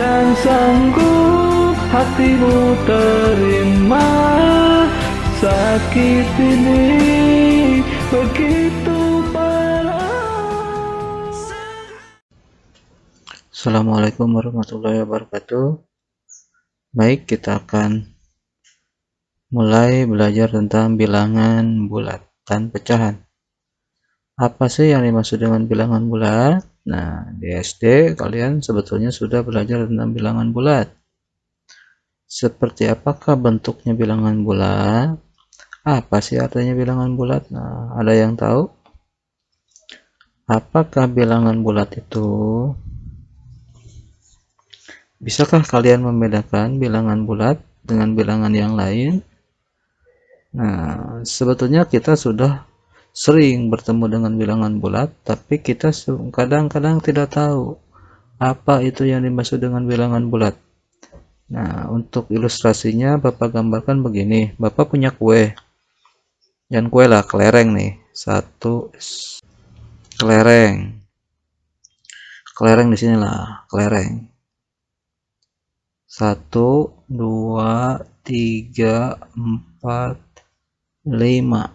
Takkan sanggup hatimu terima sakit ini begitu parah. Assalamualaikum warahmatullahi wabarakatuh. Baik, kita akan mulai belajar tentang bilangan bulat dan pecahan. Apa sih yang dimaksud dengan bilangan bulat? Nah, di SD kalian sebetulnya sudah belajar tentang bilangan bulat. Seperti apakah bentuknya bilangan bulat? Apa sih artinya bilangan bulat? Nah, ada yang tahu? Apakah bilangan bulat itu? Bisakah kalian membedakan bilangan bulat dengan bilangan yang lain? Nah, sebetulnya kita sudah sering bertemu dengan bilangan bulat, tapi kita kadang-kadang tidak tahu apa itu yang dimaksud dengan bilangan bulat. Nah, untuk ilustrasinya Bapak gambarkan begini. Bapak punya kue. Yang kue lah, kelereng nih. Satu kelereng. Kelereng di sini lah, kelereng. 1, 2, 3, 4, 5.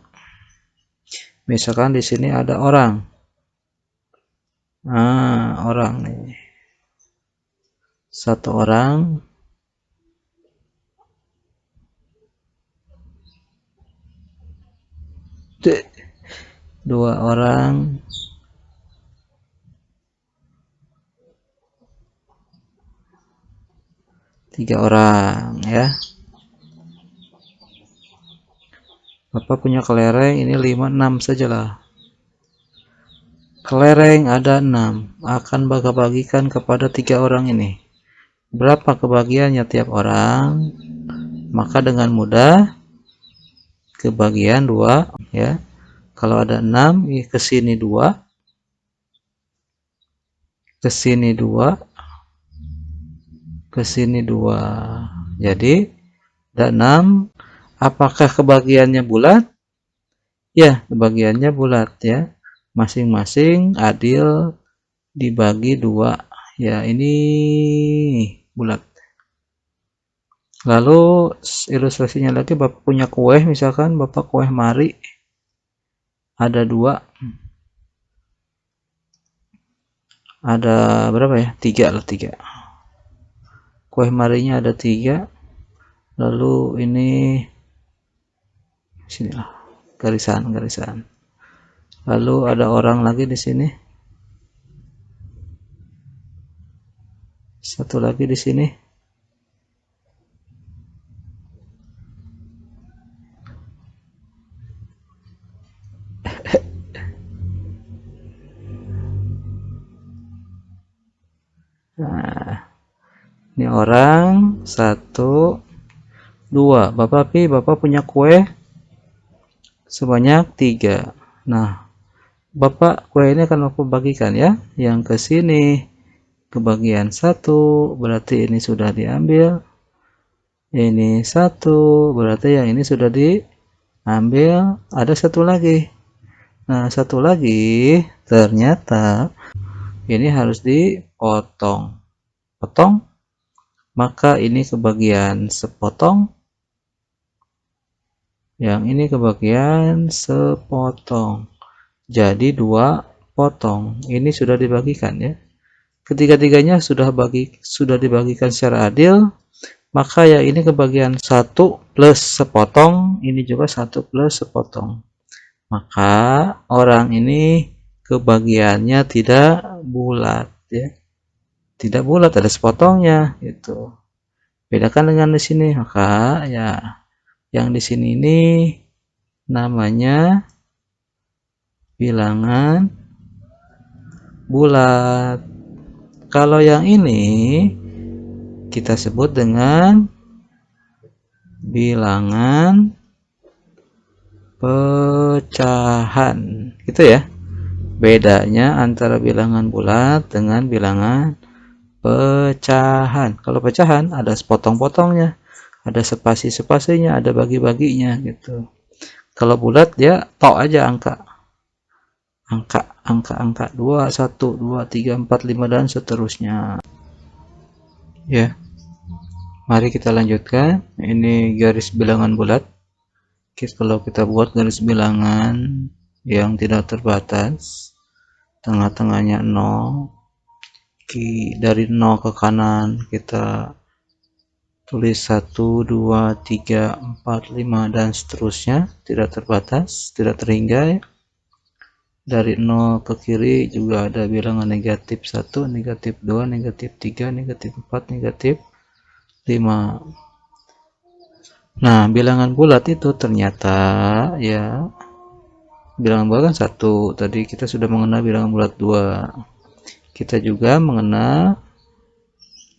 Misalkan di sini ada orang. Nah, orang nih. Satu orang. Dua orang. Tiga orang ya. Bapak punya kelereng ini 5, 6 sajalah. Kelereng ada 6, akan Bapak bagikan kepada 3 orang ini. Berapa kebagiannya tiap orang? Maka dengan mudah kebagian 2 ya. Kalau ada 6, ke sini 2. Ke sini 2. Ke sini 2. Jadi ada 6. Apakah kebagiannya bulat? Ya, kebagiannya bulat ya. Masing-masing adil dibagi 2. Ya, ini bulat. Lalu ilustrasinya lagi, Bapak punya kue, misalkan Bapak kue mari ada 2. Ada berapa ya? 3 lah, 3. Kue marinya ada 3. Lalu ini sinilah garisan. Lalu ada orang lagi di sini. Satu lagi di sini. Nah, ini orang 1, 2. Bapak punya kue sebanyak 3. Nah, Bapak kue ini akan Bapak bagikan ya. Yang ke sini kebagian 1, berarti ini sudah diambil. Ini 1, berarti yang ini sudah diambil. Ada satu lagi. Nah, satu lagi ternyata ini harus dipotong. Potong, maka ini kebagian sepotong. Yang ini kebagian sepotong. Jadi 2 potong. Ini sudah dibagikan ya. Ketiga-tiganya sudah dibagikan secara adil. Maka ya ini kebagian 1 plus sepotong. Ini juga 1 plus sepotong. Maka orang ini kebagiannya tidak bulat ya. Tidak bulat, ada sepotongnya gitu. Bedakan dengan di sini. Maka ya yang di sini ini namanya bilangan bulat. Kalau yang ini kita sebut dengan bilangan pecahan. Gitu ya. Bedanya antara bilangan bulat dengan bilangan pecahan. Kalau pecahan ada sepotong-potongnya, ada spasi-spasinya, ada bagi-baginya gitu. Kalau bulat dia tok aja angka 2, 1, 2, 3, 4, 5 dan seterusnya. ya. Mari kita lanjutkan. Ini garis bilangan bulat. Kalau kita buat garis bilangan yang tidak terbatas, tengah-tengahnya 0, dari 0 ke kanan kita tulis 1, 2, 3, 4, 5 dan seterusnya, tidak terbatas, tidak terhingga ya. Dari 0 ke kiri juga ada bilangan negatif 1, negatif 2, negatif 3, negatif 4, negatif 5. Nah, bilangan bulat itu ternyata ya, bilangan bulat kan 1. Tadi kita sudah mengenal bilangan bulat 2. Kita juga mengenal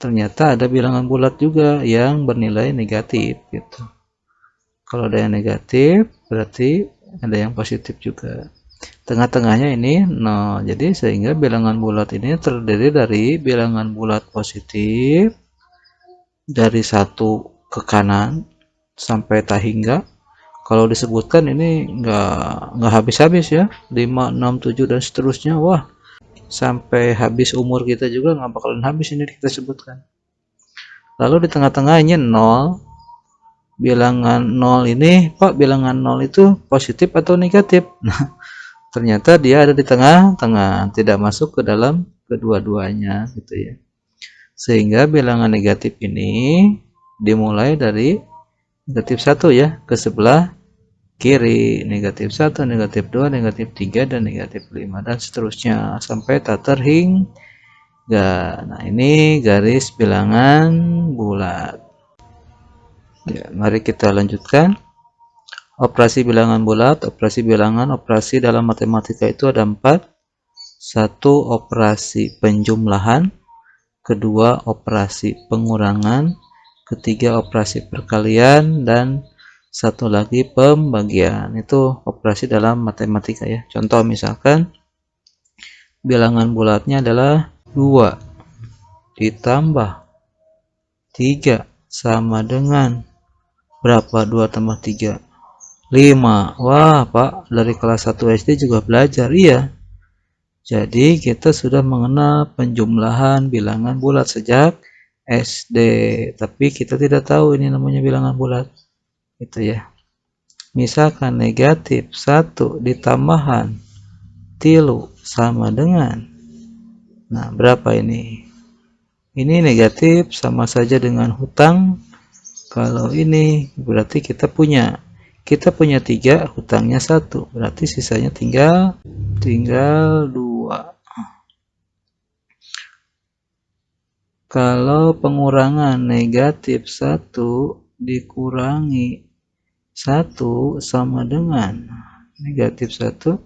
ternyata ada bilangan bulat juga yang bernilai negatif gitu. Kalau ada yang negatif berarti ada yang positif juga. Tengah-tengahnya ini 0. Jadi sehingga bilangan bulat ini terdiri dari bilangan bulat positif dari 1 ke kanan sampai tak hingga. Kalau disebutkan ini nggak habis-habis ya, 5, 6, 7 dan seterusnya. Wah, sampai habis umur kita juga nggak bakalan habis ini kita sebutkan. Lalu di tengah-tengahnya 0. Bilangan 0 ini, Pak, bilangan 0 itu positif atau negatif? Nah, ternyata dia ada di tengah-tengah, tidak masuk ke dalam kedua-duanya gitu ya. Sehingga bilangan negatif ini dimulai dari negatif 1 ya, ke sebelah kiri, negatif 1, negatif 2, negatif 3, dan negatif 5 dan seterusnya sampai tak terhingga. Nah, ini garis bilangan bulat ya. Mari kita lanjutkan. Operasi bilangan bulat, operasi bilangan, operasi dalam matematika itu ada 4. 1. Operasi penjumlahan, kedua operasi pengurangan, ketiga operasi perkalian, dan satu lagi pembagian. Itu operasi dalam matematika ya. Contoh misalkan bilangan bulatnya adalah 2 ditambah 3 sama dengan berapa? 2 tambah 3, 5. Wah, Pak, dari kelas 1 SD juga belajar. Iya. Jadi kita sudah mengenal penjumlahan bilangan bulat sejak SD, tapi kita tidak tahu ini namanya bilangan bulat. Itu ya. Misalkan negatif 1 ditambahan 3 sama dengan, nah berapa ini? Ini negatif sama saja dengan hutang. Kalau ini berarti kita punya 3, hutangnya 1, berarti sisanya tinggal 2. Kalau pengurangan negatif 1 dikurangi 1 sama dengan negatif 1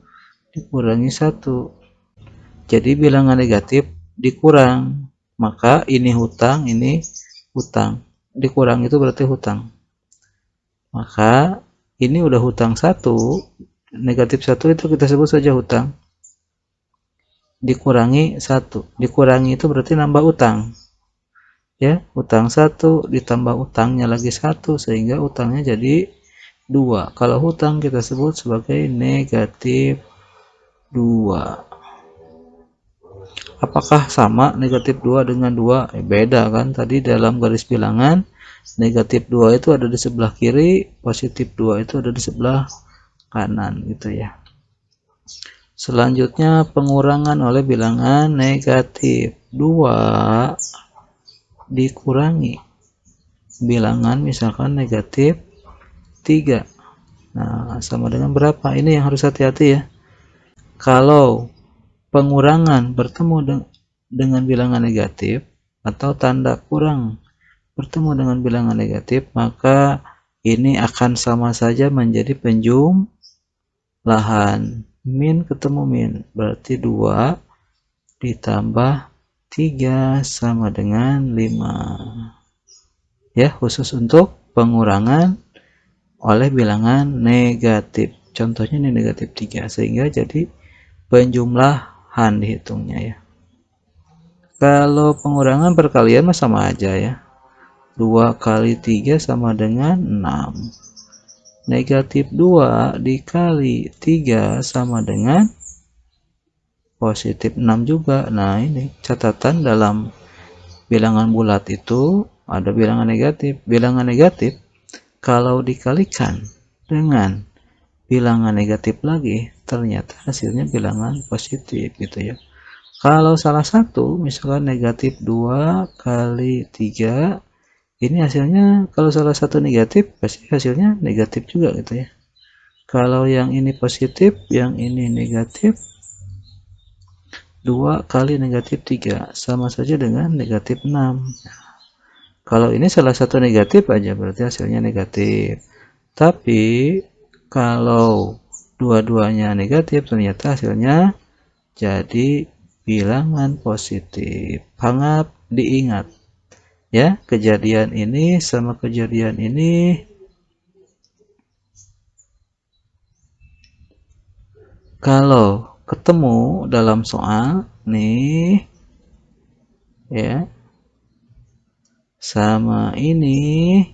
dikurangi 1. Jadi bilangan negatif dikurang, maka ini hutang, ini hutang. Dikurang itu berarti hutang. Maka ini udah hutang 1, negatif 1 itu kita sebut saja hutang. Dikurangi 1. Dikurangi itu berarti nambah utang. Ya, utang 1 ditambah utangnya lagi 1 sehingga utangnya jadi 2. Kalau hutang kita sebut sebagai negatif 2. Apakah sama negatif 2 dengan 2? Beda kan, tadi dalam garis bilangan negatif 2 itu ada di sebelah kiri, positif 2 itu ada di sebelah kanan gitu ya. Selanjutnya pengurangan oleh bilangan negatif 2 dikurangi bilangan misalkan negatif 3. Nah, sama dengan berapa? Ini yang harus hati-hati ya. Kalau pengurangan bertemu dengan bilangan negatif atau tanda kurang bertemu dengan bilangan negatif, maka ini akan sama saja menjadi penjumlahan. Min ketemu min, berarti 2 ditambah 3 sama dengan 5. Ya, khusus untuk pengurangan oleh bilangan negatif. Contohnya ini negatif 3, sehingga jadi penjumlahan dihitungnya ya. Kalau pengurangan perkalian mah sama aja ya. 2 kali 3 sama dengan 6. Negatif 2 dikali 3 sama dengan positif 6 juga. Nah, ini catatan dalam bilangan bulat itu ada bilangan negatif. Bilangan negatif kalau dikalikan dengan bilangan negatif lagi, ternyata hasilnya bilangan positif gitu ya. Kalau salah satu, misalkan negatif 2 kali 3, ini hasilnya kalau salah satu negatif, pasti hasilnya negatif juga gitu ya. Kalau yang ini positif, yang ini negatif, 2 kali negatif 3, sama saja dengan negatif 6. Kalau ini salah satu negatif aja, berarti hasilnya negatif. Tapi kalau dua-duanya negatif, ternyata hasilnya jadi bilangan positif. Hangat diingat ya, kejadian ini sama kejadian ini kalau ketemu dalam soal nih ya, sama ini,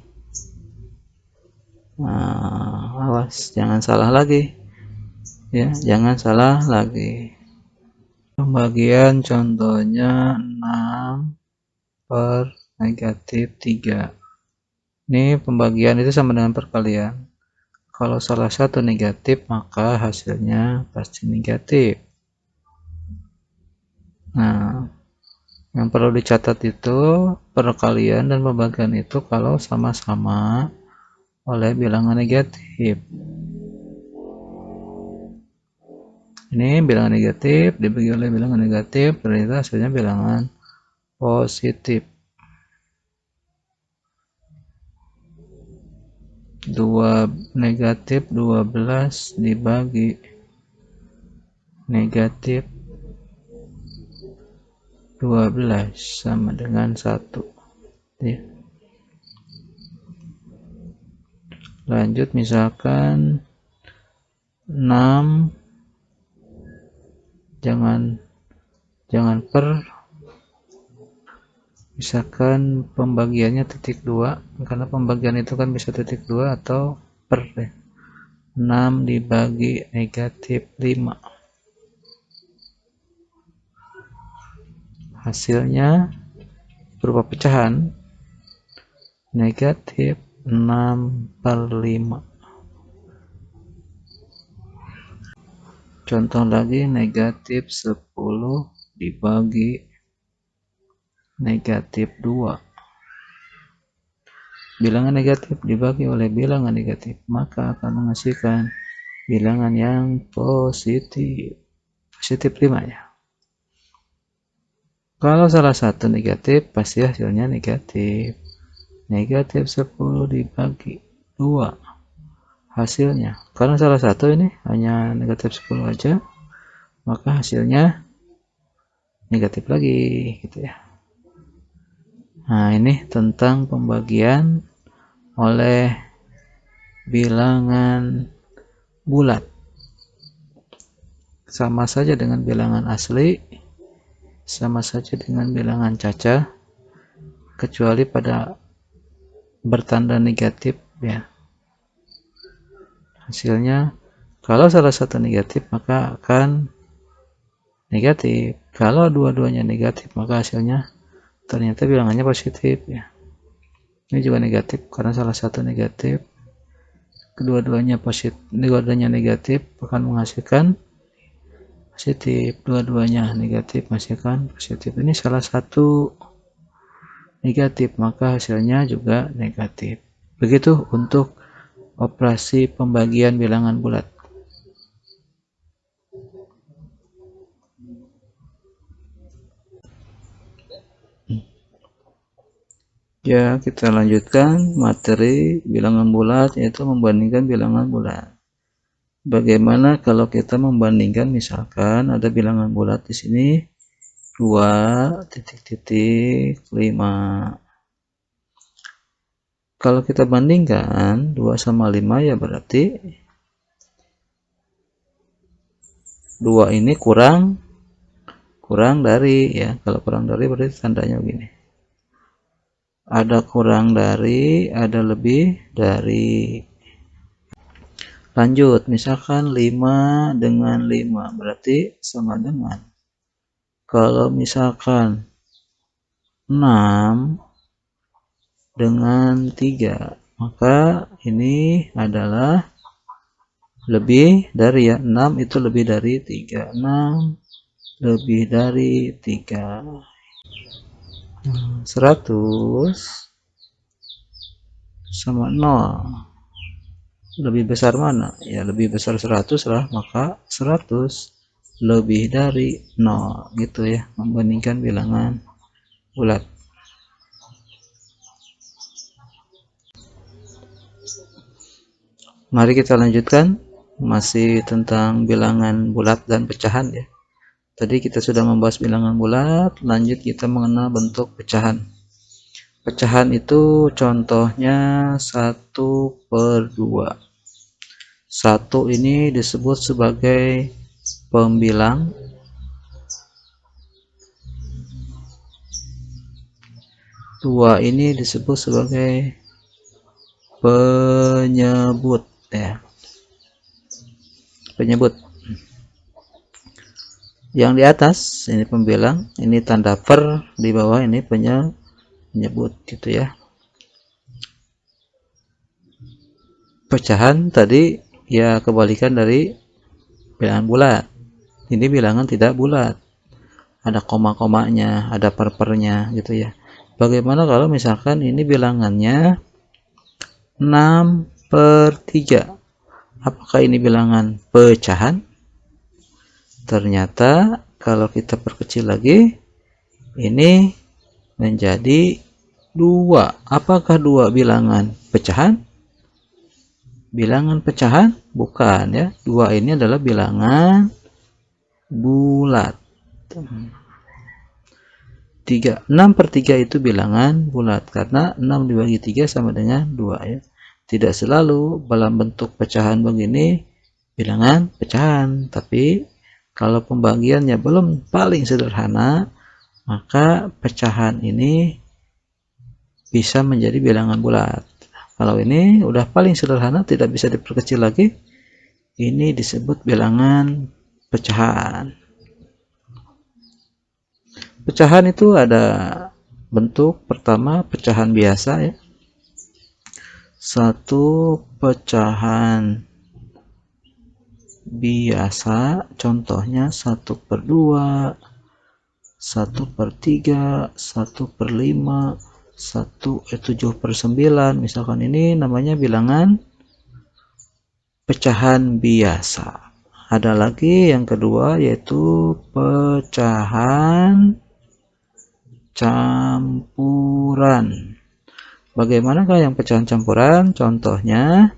nah, awas jangan salah lagi ya, jangan salah lagi. Pembagian contohnya 6 per negatif 3. Ini pembagian itu sama dengan perkalian. Kalau salah satu negatif, maka hasilnya pasti negatif. Nah, yang perlu dicatat itu perkalian dan pembagian itu kalau sama-sama oleh bilangan negatif. Ini bilangan negatif dibagi oleh bilangan negatif, ternyata hasilnya bilangan positif. 2 negatif 12 dibagi negatif 12 sama dengan 1 ya. Lanjut, misalkan 6, jangan per, misalkan pembagiannya titik 2, karena pembagian itu kan bisa titik 2 atau per ya. 6 dibagi negatif 5, hasilnya berupa pecahan negatif 6 per 5. Contoh lagi, negatif 10 dibagi negatif 2. Bilangan negatif dibagi oleh bilangan negatif, maka akan menghasilkan bilangan yang positif. Positif 5 ya. Kalau salah satu negatif, pasti hasilnya negatif. Negatif 10 dibagi 2. Hasilnya, karena salah satu ini hanya negatif 10 aja, maka hasilnya negatif lagi gitu ya. Nah, ini tentang pembagian oleh bilangan bulat. Sama saja dengan bilangan asli, sama saja dengan bilangan caca, kecuali pada bertanda negatif ya. Hasilnya kalau salah satu negatif, maka akan negatif. Kalau dua-duanya negatif, maka hasilnya ternyata bilangannya positif ya. Ini juga negatif karena salah satu negatif, kedua-duanya positif, dua-duanya negatif akan menghasilkan positif, dua-duanya negatif menghasilkan positif. Ini salah satu negatif, maka hasilnya juga negatif. Begitu untuk operasi pembagian bilangan bulat. Ya, kita lanjutkan materi bilangan bulat, yaitu membandingkan bilangan bulat. Bagaimana kalau kita membandingkan, misalkan ada bilangan bulat di sini 2,5. Kalau kita bandingkan 2 sama 5, ya berarti 2 ini kurang dari ya. Kalau kurang dari berarti tandanya begini. Ada kurang dari, ada lebih dari. Lanjut, misalkan 5 dengan 5 berarti sama dengan, kalau misalkan 6 dengan 3, maka ini adalah lebih dari, ya, 6 itu lebih dari 3, 6 lebih dari 3. 100 sama 0, lebih besar mana? Ya, lebih besar 100 lah, maka 100 lebih dari 0, gitu ya, membandingkan bilangan bulat. Mari kita lanjutkan, masih tentang bilangan bulat dan pecahan, ya. Tadi kita sudah membahas bilangan bulat, lanjut kita mengenal bentuk pecahan. Pecahan itu contohnya 1/2. 1 ini disebut sebagai pembilang, 2 ini disebut sebagai penyebut, ya, penyebut. Yang di atas ini pembilang, ini tanda per, di bawah ini penyebut, gitu ya. Pecahan tadi ya kebalikan dari bilangan bulat. Ini bilangan tidak bulat, ada koma-komanya, ada per-pernya, gitu ya. Bagaimana kalau misalkan ini bilangannya 6/3? Apakah ini bilangan pecahan? Ternyata kalau kita perkecil lagi, ini menjadi 2. Apakah 2 bilangan pecahan? Bilangan pecahan? Bukan, ya. 2 ini adalah bilangan bulat. 6/3 itu bilangan bulat karena 6 dibagi 3 sama dengan 2, ya. Tidak selalu dalam bentuk pecahan begini bilangan pecahan, tapi kalau pembagiannya belum paling sederhana, maka pecahan ini bisa menjadi bilangan bulat. Kalau ini udah paling sederhana, tidak bisa diperkecil lagi, ini disebut bilangan pecahan. Pecahan itu ada bentuk pertama pecahan biasa, ya. 1 pecahan biasa, contohnya 1/2, 1/3, 1/5, 7/9, misalkan ini namanya bilangan pecahan biasa. Ada lagi yang kedua, yaitu pecahan campuran. Bagaimanakah yang pecahan campuran? Contohnya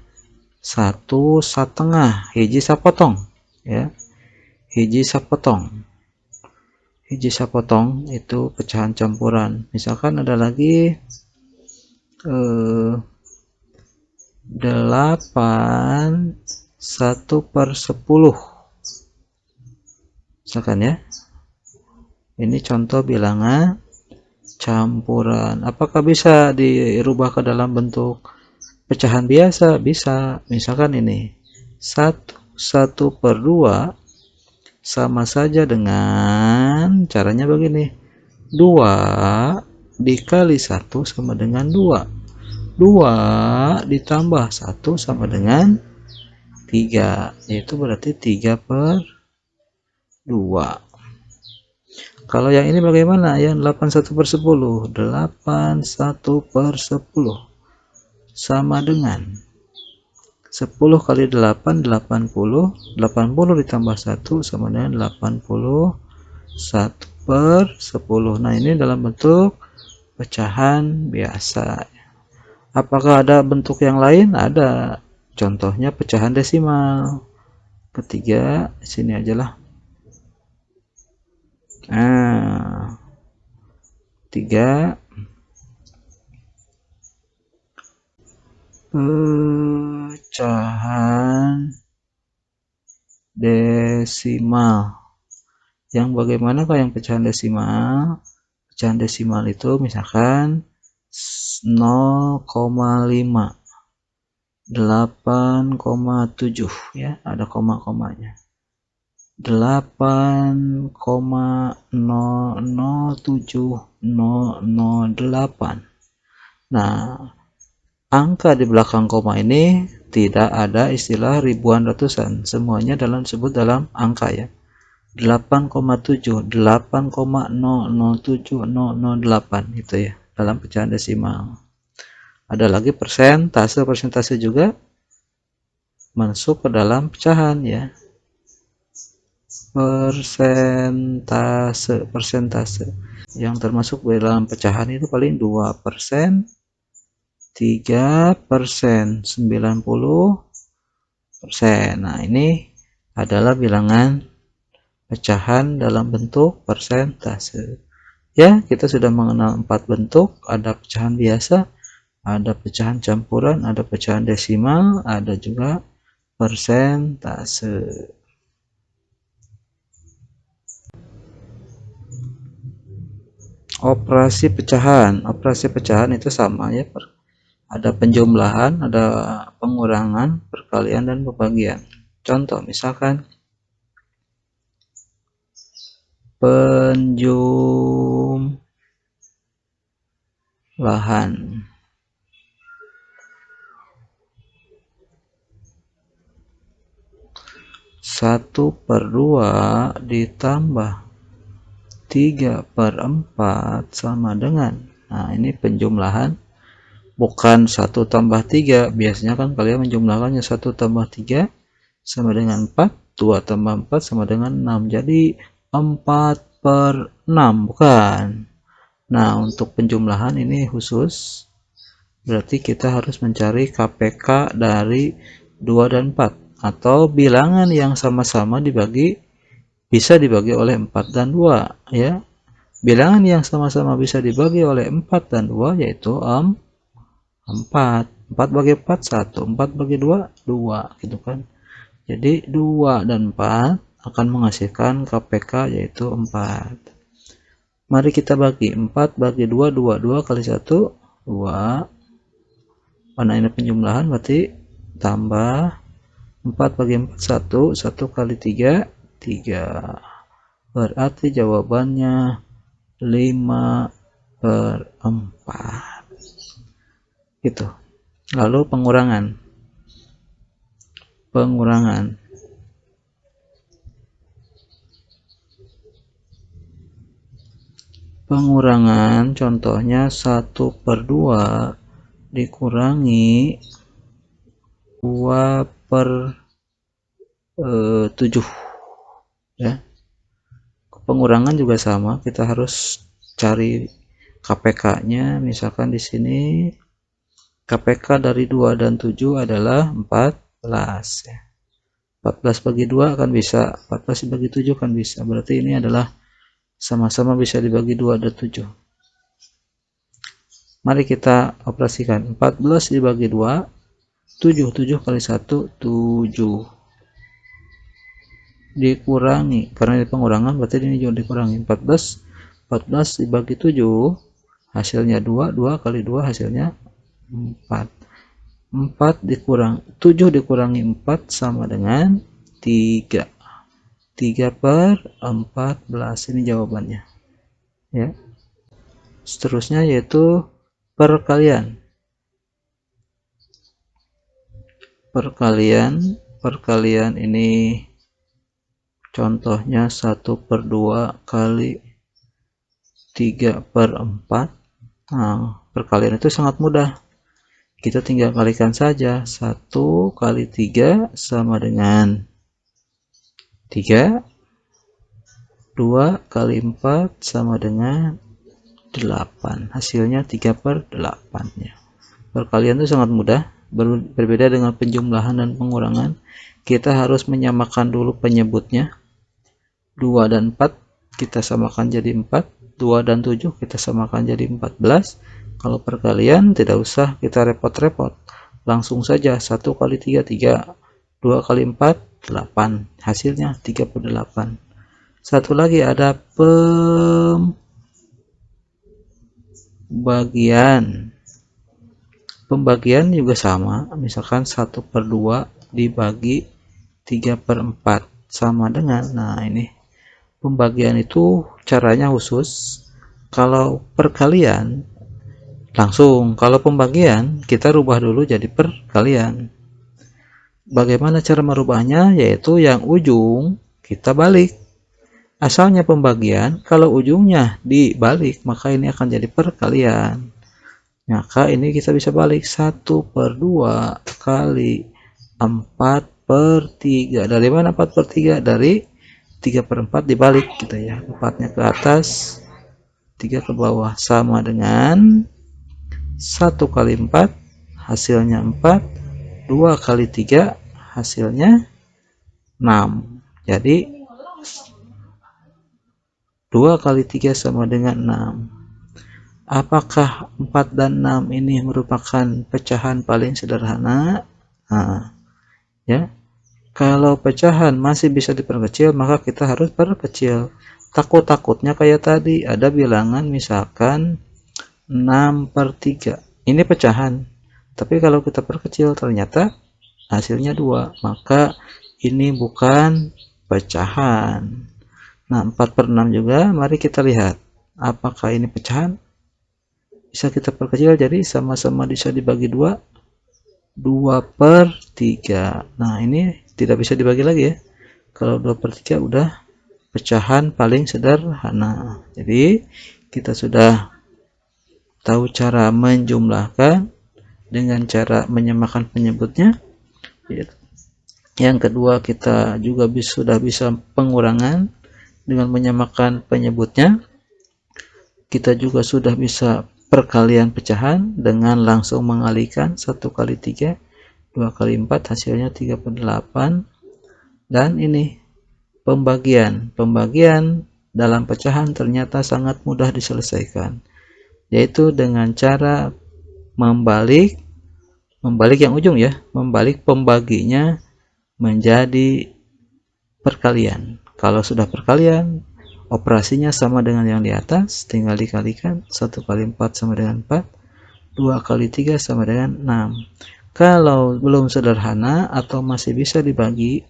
1/1, hiji sapotong, ya, hiji sapotong. Hiji sapotong itu pecahan campuran. Misalkan ada lagi 8 1/10, misalkan, ya. Ini contoh bilangan campuran. Apakah bisa dirubah ke dalam bentuk pecahan biasa? Bisa. Misalkan ini 1/2 sama saja dengan, caranya begini, 2 dikali 1 sama dengan 2. 2 ditambah 1 sama dengan 3, yaitu berarti 3/2. Kalau yang ini bagaimana? Yang 8 1/10. 8 1/10 sama dengan 10 kali 8, 80. 80 ditambah 1 sama dengan 81/10. Nah, ini dalam bentuk pecahan biasa. Apakah ada bentuk yang lain? Ada. Contohnya pecahan desimal. Ketiga, sini aja lah. Nah, 3 pecahan desimal. Yang bagaimanakah yang pecahan desimal? Pecahan desimal itu misalkan 0,5, 8,7, ya, ada koma-komanya. 8,007008. Nah, angka di belakang koma ini tidak ada istilah ribuan ratusan, semuanya disebut dalam angka ya. 8,7, 8,007008 itu ya dalam pecahan desimal. Ada lagi persentase juga masuk ke dalam pecahan ya. Persentase yang termasuk di dalam pecahan itu paling 2%, 3%, 90%. Nah, ini adalah bilangan pecahan dalam bentuk persentase. Ya, kita sudah mengenal 4 bentuk, ada pecahan biasa, ada pecahan campuran, ada pecahan desimal, ada juga persentase. Operasi pecahan itu sama ya, ada penjumlahan, ada pengurangan, perkalian, dan pembagian. Contoh misalkan penjumlahan 1/2 ditambah 3/4 sama dengan, nah ini penjumlahan bukan 1 tambah 3, biasanya kan kalian menjumlahkannya 1 tambah 3 sama dengan 4, 2 tambah 4 sama dengan 6, jadi 4/6 bukan. Nah, untuk penjumlahan ini khusus, berarti kita harus mencari KPK dari 2 dan 4, atau bilangan yang sama-sama bisa dibagi oleh 4 dan 2 ya. Bilangan yang sama-sama bisa dibagi oleh 4 dan 2 yaitu 4. 4 bagi 4 1, 4 bagi 2 2 gitu kan. Jadi 2 dan 4 akan menghasilkan KPK yaitu 4. Mari kita bagi 4 bagi 2 2 kali 1 2. Mana ini penjumlahan berarti tambah 4 bagi 4 1, 1 kali 3 3. Berarti jawabannya 5/4 gitu. Lalu pengurangan contohnya 1/2 dikurangi 2/7 ya. Pengurangan juga sama, kita harus cari KPK-nya. Misalkan di sini KPK dari 2 dan 7 adalah 14 ya. 14 bagi 2 kan bisa, 14 bagi 7 kan bisa, berarti ini adalah sama-sama bisa dibagi 2 dan 7. Mari kita operasikan. 14 dibagi 2 7, 7 kali 1 7 dikurangi, karena ini pengurangan berarti ini juga dikurangi. 14 dibagi 7 hasilnya 2, 2 kali 2 hasilnya 4. 7 dikurangi 4 sama dengan 3. 3/14, ini jawabannya ya. Seterusnya yaitu perkalian ini contohnya 1/2 kali 3/4. Nah, perkalian itu sangat mudah, kita tinggal kalikan saja. 1 kali 3 sama dengan 3, 2 kali 4 sama dengan 8, hasilnya 3/8 ya. Perkalian itu sangat mudah. Berbeda dengan penjumlahan dan pengurangan, kita harus menyamakan dulu penyebutnya. 2 dan 4 kita samakan jadi 4, 2 dan 7 kita samakan jadi 14. Kalau perkalian tidak usah kita repot-repot, langsung saja 1 kali 3 3, 2 kali 4 8, hasilnya 3/8. Satu lagi ada pembagian juga sama, misalkan 1/2 dibagi 3/4. sama dengan, nah ini pembagian itu caranya khusus. Kalau perkalian langsung, kalau pembagian kita rubah dulu jadi perkalian. Bagaimana cara merubahnya? Yaitu yang ujung kita balik. Asalnya pembagian, kalau ujungnya dibalik maka ini akan jadi perkalian. Maka ini kita bisa balik 1/2 kali 4/3. Dari mana 4/3? Dari 3/4 dibalik gitu ya. 4-nya ke atas, 3 ke bawah, sama dengan 1 kali 4 hasilnya 4, 2 kali 3 hasilnya 6. Jadi 2 kali 3 sama dengan 6. Apakah 4 dan 6 ini merupakan pecahan paling sederhana? Nah, ya. Kalau pecahan masih bisa diperkecil, maka kita harus perkecil. Takut-takutnya kayak tadi, ada bilangan misalkan 6/3. Ini pecahan. Tapi kalau kita perkecil ternyata hasilnya 2. Maka ini bukan pecahan. Nah, 4/6 juga, mari kita lihat. Apakah ini pecahan? Bisa kita perkecil jadi sama-sama bisa dibagi 2, 2/3. Nah, ini tidak bisa dibagi lagi ya. Kalau 2/3 udah pecahan paling sederhana. Jadi kita sudah tahu cara menjumlahkan dengan cara menyamakan penyebutnya. Yang kedua, kita juga sudah bisa pengurangan dengan menyamakan penyebutnya. Kita juga sudah bisa perkalian pecahan dengan langsung mengalikan 1 kali 3, 2 kali 4 hasilnya 3/8. Dan ini pembagian dalam pecahan ternyata sangat mudah diselesaikan, yaitu dengan cara membalik yang ujung ya, membalik pembaginya menjadi perkalian. Kalau sudah perkalian, operasinya sama dengan yang di atas, tinggal dikalikan. 1 kali 4 sama dengan 4, 2 kali 3 sama dengan 6. Kalau belum sederhana atau masih bisa dibagi,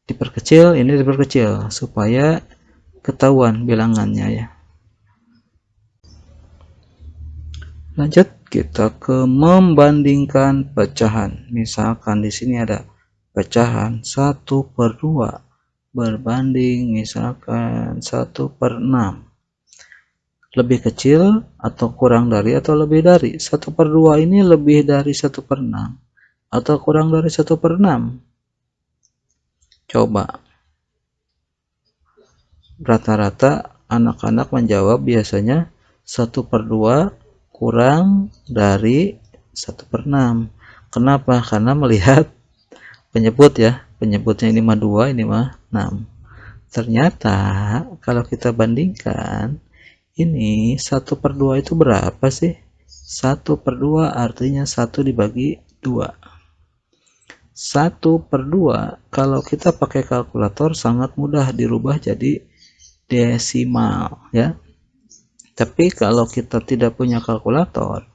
diperkecil, ini diperkecil supaya ketahuan bilangannya ya. Lanjut kita ke membandingkan pecahan. Misalkan di sini ada pecahan 1/2 berbanding misalkan 1/6. Lebih kecil atau kurang dari atau lebih dari 1/2 ini lebih dari 1/6 atau kurang dari 1/6. Coba. Rata-rata anak-anak menjawab biasanya 1/2 kurang dari 1/6. Kenapa? Karena melihat penyebut ya. Penyebutnya ini mah 2, ini mah 6. Ternyata kalau kita bandingkan, ini 1/2 itu berapa sih? 1/2 artinya 1 dibagi 2. 1/2 kalau kita pakai kalkulator sangat mudah dirubah jadi desimal ya. Tapi kalau kita tidak punya kalkulator,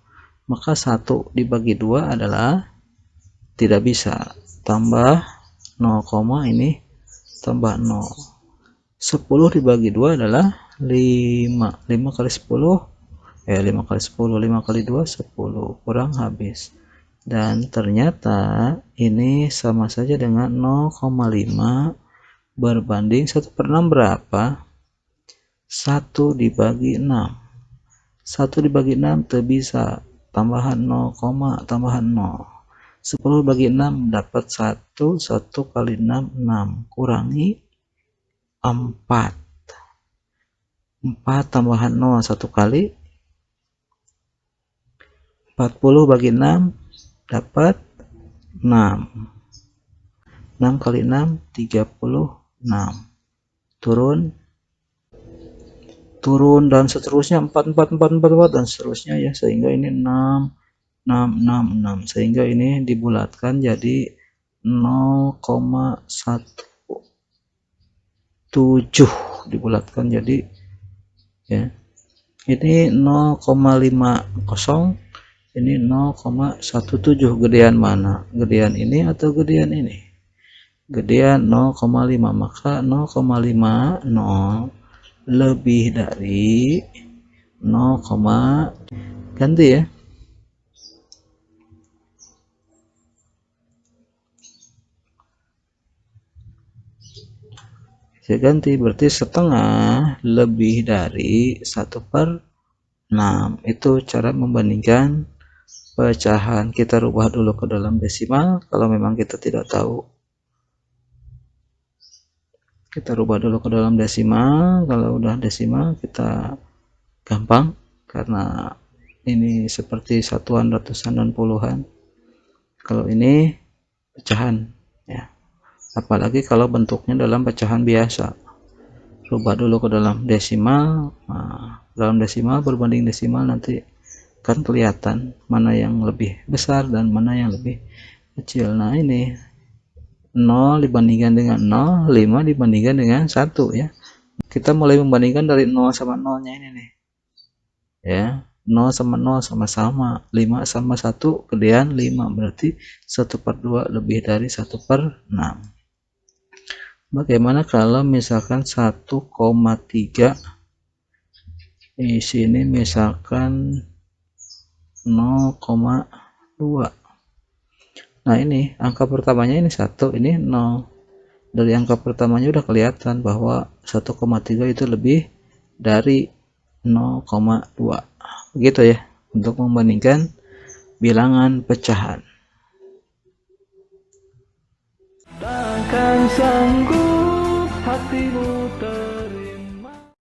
maka 1 dibagi 2 adalah tidak bisa. Tambah 0, ini tambah 0. 10 dibagi 2 adalah 5. 5 kali 10, 5 kali 10, 5 kali 2, 10. Kurang habis. Dan ternyata ini sama saja dengan 0,5 berbanding 1/6 berapa? 1 dibagi 6. 1 dibagi 6 tidak bisa. Tambahan 0, tambahan 0. 10 bagi 6 dapat 1. 1 kali 6, 6. Kurangi 4. 4 tambahan 0, 1 kali. 40 bagi 6 dapat 6. 6 kali 6, 36. Turun dan seterusnya 4 dan seterusnya ya, sehingga ini 6 sehingga ini dibulatkan jadi 0,17 dibulatkan jadi ya. Ini 0,50, ini 0,17. Gedean mana? Gedean ini atau gedean ini? gedean 0,5, maka 0,50 lebih dari 0, ganti ya. Saya ganti, berarti setengah lebih dari 1/6. Itu cara membandingkan pecahan. Kita rubah dulu ke dalam desimal kalau memang kita tidak tahu. Kita rubah dulu ke dalam desimal. Kalau udah desimal kita gampang karena ini seperti satuan, ratusan, dan puluhan. Kalau ini pecahan ya. Apalagi kalau bentuknya dalam pecahan biasa. Rubah dulu ke dalam desimal. Nah, dalam desimal berbanding desimal nanti kan kelihatan mana yang lebih besar dan mana yang lebih kecil. Nah, ini 0 dibandingkan dengan 0, 5 dibandingkan dengan 1 ya. Kita mulai membandingkan dari 0 sama 0 nya ini nih. Ya, 0 sama 0 sama-sama, 5 sama 1 gedean 5, berarti 1/2 lebih dari 1/6. Bagaimana kalau misalkan 1,3 di sini misalkan 0,2. Nah, ini angka pertamanya ini 1, ini 0. Dari angka pertamanya udah kelihatan bahwa 1,3 itu lebih dari 0,2. Begitu ya untuk membandingkan bilangan pecahan. Takkan sanggup hatimu